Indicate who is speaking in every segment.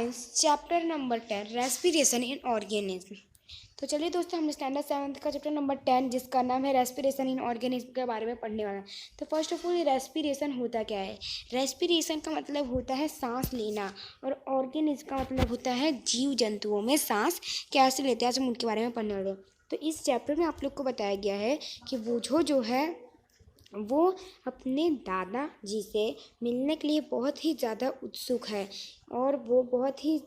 Speaker 1: Science chapter number 10 respiration in organism. तो चलिए दोस्तों, हम स्टैंडर्ड 7 का चैप्टर नंबर 10 जिसका नाम है रेस्पिरेशन इन ऑर्गेनिज्म के बारे में पढ़ने वाला है। तो फर्स्ट ऑफ ऑल, रेस्पिरेशन होता क्या है? रेस्पिरेशन का मतलब होता है सांस लेना, और ऑर्गेनिज्म का मतलब होता है जीव जंतुओं में सांस कैसे लेते हैं। आज हम उनके बारे में पढ़ने वाले हैं। तो इस चैप्टर में आप लोग को बताया गया है कि बूझो जो है वो अपने दादाजी से मिलने के लिए बहुत ही ज़्यादा उत्सुक है, और वो बहुत ही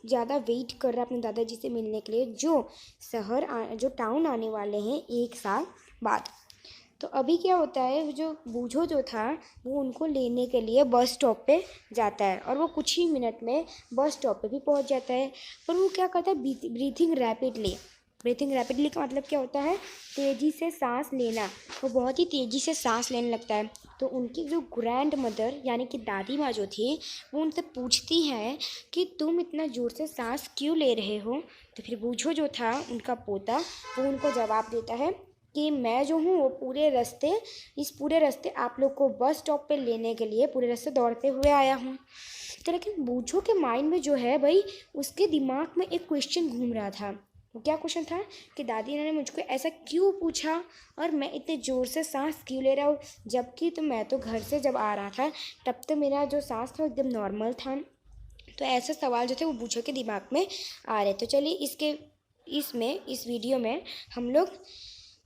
Speaker 1: ज़्यादा वेट कर रहा है अपने दादाजी से मिलने के लिए, जो टाउन आने वाले हैं 1 साल बाद। तो अभी क्या होता है, जो बूझो जो था वो उनको लेने के लिए बस स्टॉप पे जाता है, और वो कुछ ही मिनट में बस स्टॉप पे भी पहुंच जाता है। पर वो क्या करता है, ब्रीथिंग रैपिडली का मतलब क्या होता है, तेज़ी से सांस लेना। वो बहुत ही तेज़ी से सांस लेने लगता है। तो उनकी जो ग्रैंड मदर यानी कि दादी माँ जो थी, वो उनसे पूछती है कि तुम इतना ज़ोर से सांस क्यों ले रहे हो। तो फिर बूझो जो था उनका पोता, वो उनको जवाब देता है कि मैं जो हूँ वो इस पूरे रास्ते आप लोग को बस स्टॉप पे लेने के लिए पूरे रास्ते दौड़ते हुए आया हूँ। तो लेकिन बूझो के माइंड में जो है भाई, उसके दिमाग में एक क्वेश्चन घूम रहा था। वो क्या क्वेश्चन था कि दादी ने मुझको ऐसा क्यों पूछा, और मैं इतने ज़ोर से सांस क्यों ले रहा हूँ, जबकि मैं तो घर से जब आ रहा था तब तो मेरा जो सांस था एकदम नॉर्मल था। तो ऐसे सवाल जो थे वो बूझो के दिमाग में आ रहे। तो चलिए इस वीडियो में हम लोग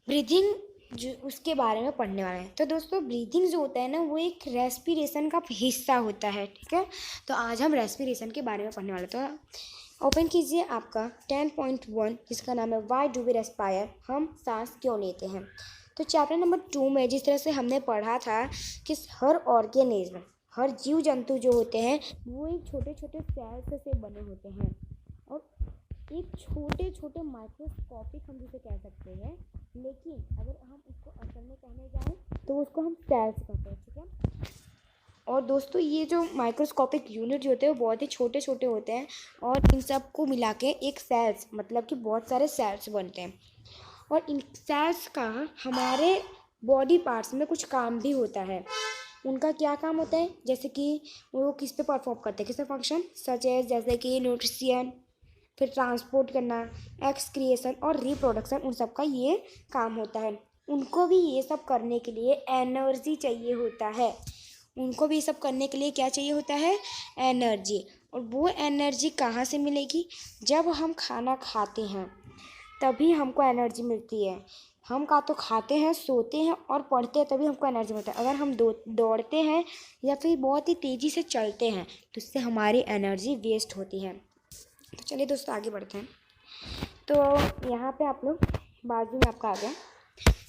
Speaker 1: ब्रीदिंग जो उसके बारे में पढ़ने वाले हैं। तो दोस्तों, ब्रीदिंग जो होता है ना, वो एक रेस्पिरेशन का हिस्सा होता है, ठीक है। तो आज हम रेस्पिरेशन के बारे में पढ़ने वाले। तो ओपन कीजिए आपका 10.1 जिसका नाम है वाई डू वी रेस्पायर, हम सांस क्यों लेते हैं। तो चैप्टर नंबर 2 में जिस तरह से हमने पढ़ा था कि हर जीव जंतु जो होते हैं वो एक छोटे छोटे सेल्स से बने होते हैं, और एक छोटे छोटे माइक्रोस्कोपिक हम जिसे कह सकते हैं, लेकिन अगर हम उसको असल में कहने जाएं तो उसको हम सेल्स कहते हैं, ठीक है। और दोस्तों, ये जो माइक्रोस्कोपिक यूनिट जो होते हैं वो बहुत ही छोटे छोटे होते हैं, और इन सब को मिला के एक सेल्स मतलब कि बहुत सारे सेल्स बनते हैं। और इन सेल्स का हमारे बॉडी पार्ट्स में कुछ काम भी होता है। उनका क्या काम होता है, जैसे कि वो किस पे परफॉर्म करते हैं, किस पे फंक्शन, जैसे कि न्यूट्रिशन, फिर ट्रांसपोर्ट करना, एक्सक्रिएशन और रिप्रोडक्शन, उन सब का ये काम होता है। उनको भी ये सब करने के लिए एनर्जी चाहिए होता है। एनर्जी। और वो एनर्जी कहाँ से मिलेगी? जब हम खाना खाते हैं तभी हमको एनर्जी मिलती है। हम का तो खाते हैं, सोते हैं और पढ़ते हैं, तभी हमको एनर्जी मिलता है। अगर हम दौड़ते हैं या फिर बहुत ही तेज़ी से चलते हैं तो उससे हमारी एनर्जी वेस्ट होती है। तो चलिए दोस्तों, आगे बढ़ते हैं। तो यहाँ पे आप लोग बाजू में आपका आ गया।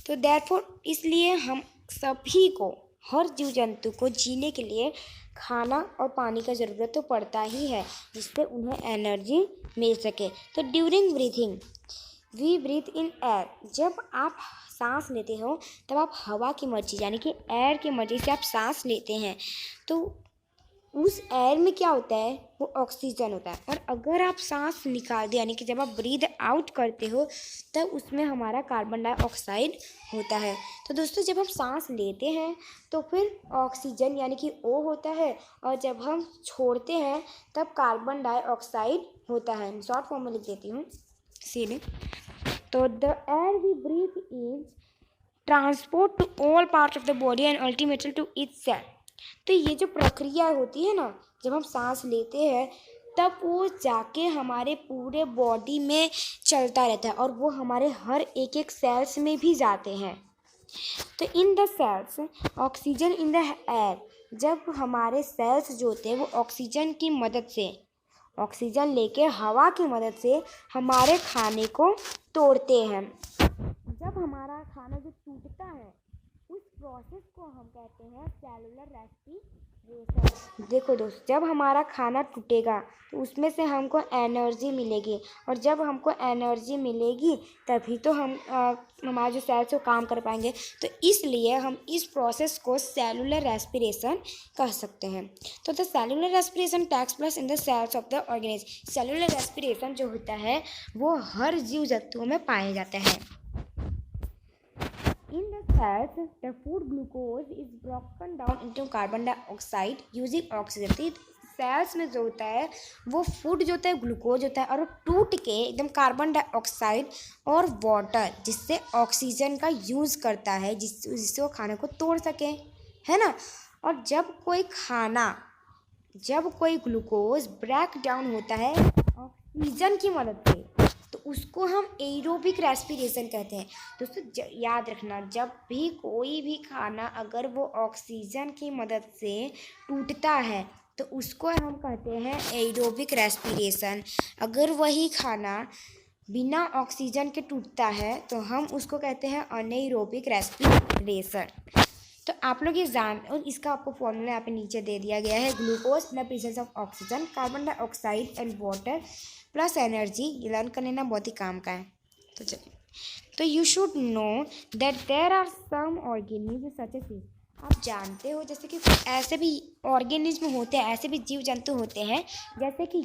Speaker 1: तो देयरफॉर इसलिए हम सभी को, हर जीव जंतु को जीने के लिए खाना और पानी का ज़रूरत तो पड़ता ही है, जिससे उन्हें एनर्जी मिल सके। तो during breathing we breathe in air. जब आप सांस लेते हो तब आप हवा की मर्जी यानी कि एयर की मर्जी से आप सांस लेते हैं। तो उस एयर में क्या होता है, वो ऑक्सीजन होता है। और अगर आप सांस निकालते यानी कि जब आप ब्रीद आउट करते हो तब उसमें हमारा कार्बन डाइऑक्साइड होता है। तो दोस्तों, जब हम सांस लेते हैं तो फिर ऑक्सीजन यानी कि O होता है, और जब हम छोड़ते हैं तब कार्बन डाइऑक्साइड होता है। शॉर्ट फॉर्म में लिख देती हूँ सीधे। तो the air we breathe in transport to all parts of the body and ultimately to each cell. तो ये जो प्रक्रिया होती है ना, जब हम सांस लेते हैं तब वो जाके हमारे पूरे बॉडी में चलता रहता है, और वो हमारे हर एक एक सेल्स में भी जाते हैं। तो in the cells oxygen in the air, जब हमारे सेल्स जो होते हैं वो ऑक्सीजन लेके हवा की मदद से हमारे खाने को तोड़ते हैं। जब हमारा खाना जो टूटता है उस प्रोसेस को हम कहते हैं सेलुलर रेस्पिरेशन। देखो दोस्त, जब हमारा खाना टूटेगा तो उसमें से हमको एनर्जी मिलेगी, और जब हमको एनर्जी मिलेगी तभी तो हम हमारे जो सेल्स को काम कर पाएंगे। तो इसलिए हम इस प्रोसेस को सेलुलर रेस्पिरेशन कह सकते हैं। तो the cellular respiration takes place in the cells of the organism. Cellular respiration जो होता है वो हर जीव जंतुओं में पाया जाता है। In the cells, the food glucose is broken down into carbon dioxide using oxygen. Cells में जो होता है वो फूड जो होता है ग्लूकोज होता है, और वो टूट के एकदम कार्बन डाइऑक्साइड और वाटर जिससे ऑक्सीजन का यूज़ करता है, जिससे वो खाने को तोड़ सके, है ना। और जब कोई ग्लूकोज ब्रेक डाउन होता है ऑक्सीजन की मदद से, तो उसको हम एरोबिक रेस्पिरेशन कहते हैं। दोस्तों याद रखना, जब भी कोई भी खाना अगर वो ऑक्सीजन की मदद से टूटता है तो उसको हम कहते हैं एरोबिक रेस्पिरेशन। अगर वही खाना बिना ऑक्सीजन के टूटता है तो हम उसको कहते हैं अनएरोबिक रेस्पिरेशन। तो आप लोग ये जान, और इसका आपको फॉर्मूला यहाँ पे नीचे दे दिया गया है। Glucose in the presence of oxygen, carbon dioxide and water plus energy. ये लर्न कर लेना, बहुत ही काम का है। तो चलिए, तो you should know that there are some organism such as, आप जानते हो जैसे कि ऐसे भी ऑर्गेनिज्म होते हैं, ऐसे भी जीव जंतु होते हैं जैसे कि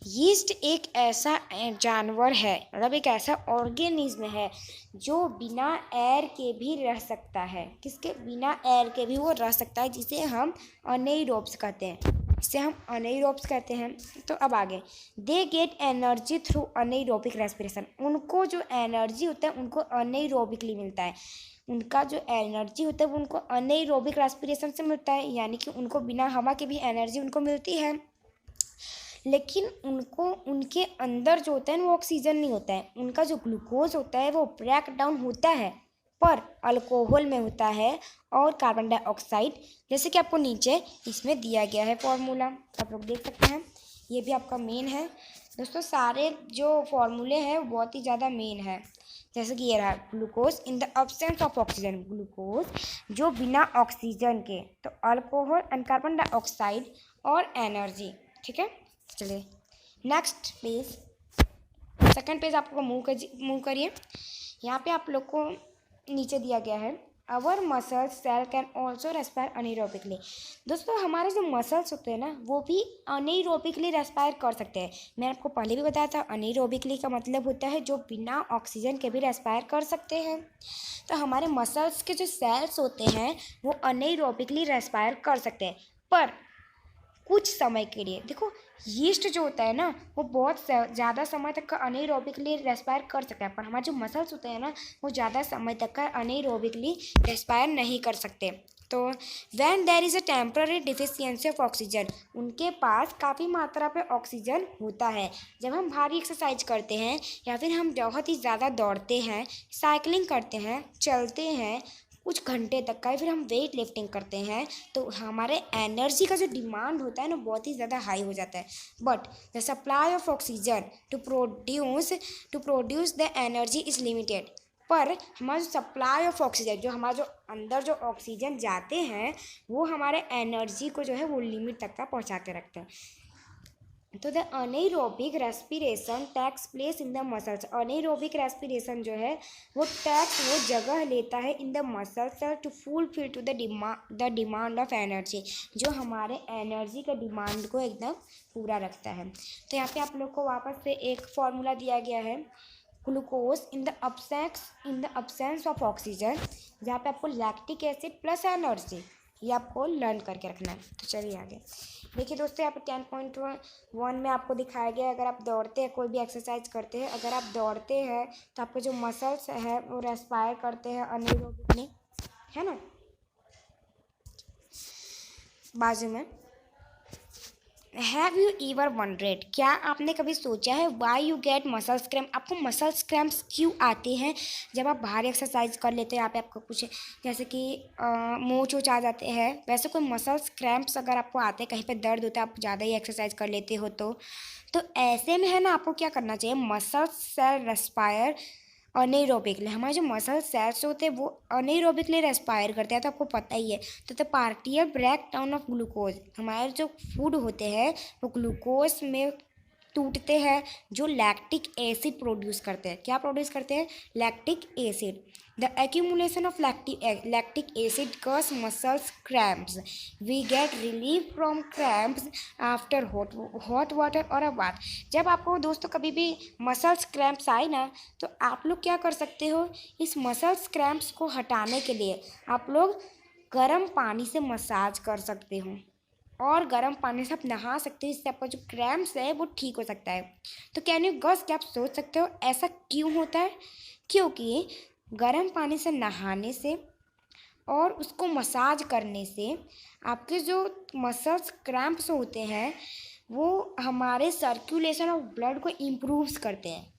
Speaker 1: यीस्ट एक ऐसा जानवर है, मतलब एक ऐसा ऑर्गेनिज्म है जो बिना एयर के भी रह सकता है। किसके बिना एयर के भी वो रह सकता है, जिसे हम अनेरोब्स कहते हैं। तो अब आगे, they get energy through anaerobic respiration. उनको जो एनर्जी होता है उनको अनेरोबिकली मिलता है। उनका जो एनर्जी होता है वो उनको अनेरोबिक रेस्पिरेशन से मिलता है, यानी कि उनको बिना हवा के भी एनर्जी उनको मिलती है। लेकिन उनके अंदर जो होता है वो ऑक्सीजन नहीं होता है। उनका जो ग्लूकोज होता है वो ब्रेक डाउन होता है पर अल्कोहल में होता है और कार्बन डाइऑक्साइड, जैसे कि आपको नीचे इसमें दिया गया है फॉर्मूला, आप लोग देख सकते हैं। ये भी आपका मेन है दोस्तों, सारे जो फॉर्मूले हैं वो बहुत ही ज़्यादा मेन है। जैसे कि ये रहा, glucose in the absence of oxygen, glucose जो बिना ऑक्सीजन के, तो अल्कोहल एंड कार्बन डाइऑक्साइड और एनर्जी। ठीक है, चलिए नेक्स्ट पेज, सेकंड पेज आपको मूव करिए। यहाँ पे आप लोग को नीचे दिया गया है, our muscles cell can also respire anaerobically. दोस्तों हमारे जो मसल्स होते हैं ना वो भी अनएरोबिकली रेस्पायर कर सकते हैं। मैंने आपको पहले भी बताया था, अनएरोबिकली का मतलब होता है जो बिना ऑक्सीजन के भी रेस्पायर कर सकते हैं। तो हमारे मसल्स के जो सेल्स होते हैं वो अनएरोबिकली रेस्पायर कर सकते हैं, पर कुछ समय के लिए। देखो यीस्ट जो होता है ना वो बहुत ज़्यादा समय तक का अनएरोबिकली रेस्पायर कर सकता है, पर हमारे जो मसल्स होते हैं ना वो ज़्यादा समय तक का अनएरोबिकली रेस्पायर नहीं कर सकते। तो when there is a temporary deficiency of oxygen, उनके पास काफ़ी मात्रा पे ऑक्सीजन होता है। जब हम भारी एक्सरसाइज करते हैं या फिर हम बहुत ही ज़्यादा दौड़ते हैं, साइकिलिंग करते हैं, चलते हैं कुछ घंटे तक का, फिर हम वेट लिफ्टिंग करते हैं, तो हमारे एनर्जी का जो डिमांड होता है ना बहुत ही ज़्यादा हाई हो जाता है। But the supply of oxygen to produce the energy is limited. पर हमारा जो सप्लाई ऑफ ऑक्सीजन, जो हमारा जो अंदर जो ऑक्सीजन जाते हैं वो हमारे एनर्जी को जो है वो लिमिट तक का पहुँचा के रखते हैं। तो the anaerobic respiration takes place in the muscles. Anaerobic respiration जो है वो जगह लेता है in the muscles to fulfil to the demand of energy, जो हमारे एनर्जी का डिमांड को एकदम पूरा रखता है। तो यहाँ पे आप लोग को वापस से एक फॉर्मूला दिया गया है, glucose in the absence of oxygen, जहाँ पे आपको लैक्टिक एसिड प्लस एनर्जी, ये आपको लर्न करके रखना है। तो चलिए आगे देखिए दोस्तों, यहाँ पे 10.1 में आपको दिखाया गया है, अगर आप दौड़ते हैं, कोई भी एक्सरसाइज करते हैं, अगर आप दौड़ते हैं तो आपके जो मसल्स है वो रेस्पायर करते हैं अनएरोबिकली, है ना। बाजू में, हैव यू एवर वंडरेड, क्या आपने कभी सोचा है why you get muscles cramp, आपको मसल्स क्रैम्प्स क्यों आते हैं जब आप भारी एक्सरसाइज कर लेते हैं। यहाँ पे आपको कुछ जैसे कि मोच वोच आ जाते हैं, वैसे कोई मसल्स क्रैम्प्स अगर आपको आते हैं, कहीं पे दर्द होता है, आप ज़्यादा ही एक्सरसाइज कर लेते हो, तो ऐसे में है ना आपको क्या करना चाहिए, मसल्स सेल रेस्पायर अनएरोबिकली। हमारे जो मसल सेल्स होते हैं वो अनएरोबिकली रेस्पायर करते हैं, तो आपको पता ही है। तो the partial break down of glucose, हमारे जो फूड होते हैं वो ग्लूकोज में टूटते हैं, जो लैक्टिक एसिड प्रोड्यूस करते हैं। क्या प्रोड्यूस करते हैं, lactic acid. The accumulation of lactic acid cause muscles cramps, we get relief from cramps after hot water और अ बाथ। जब आपको दोस्तों कभी भी मसल्स क्रैम्प्स आए ना, तो आप लोग क्या कर सकते हो, इस मसल्स क्रैम्प्स को हटाने के लिए आप लोग गर्म पानी से मसाज कर सकते हो। और गर्म पानी से आप नहा सकते हैं, इससे आपका जो क्रैम्प्स है वो ठीक हो सकता है। तो कैन यू गेस, क्या आप सोच सकते हो ऐसा क्यों होता है? क्योंकि गर्म पानी से नहाने से और उसको मसाज करने से आपके जो मसल्स क्रैम्प्स होते हैं वो हमारे सर्कुलेशन ऑफ ब्लड को इम्प्रूव्स करते हैं।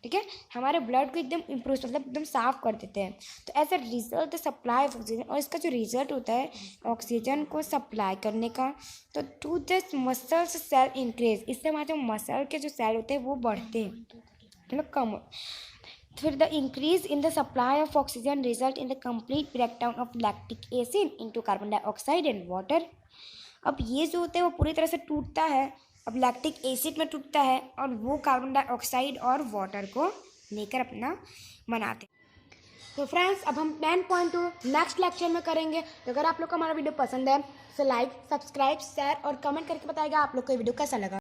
Speaker 1: ठीक है, हमारे ब्लड को एकदम इम्प्रूव मतलब एकदम साफ कर देते हैं। तो as a result the supply of oxygen, और इसका जो रिजल्ट होता है ऑक्सीजन को सप्लाई करने का, तो to the muscles cell increase, इससे हमारे जो मसल के जो सेल होते हैं वो बढ़ते हैं, मतलब कम। फिर the increase in the supply of oxygen result in the complete breakdown of lactic acid into carbon dioxide and water. अब ये जो होता है वो पूरी तरह से टूटता है, अब लैक्टिक एसिड में टूटता है और वो कार्बन डाइऑक्साइड और वाटर को लेकर अपना बनाते हैं। तो फ्रेंड्स, अब हम 10.2 नेक्स्ट लेक्चर में करेंगे। तो अगर आप लोग को हमारा वीडियो पसंद है तो लाइक, सब्सक्राइब, शेयर और कमेंट करके बताइएगा आप लोग को ये वीडियो कैसा लगा।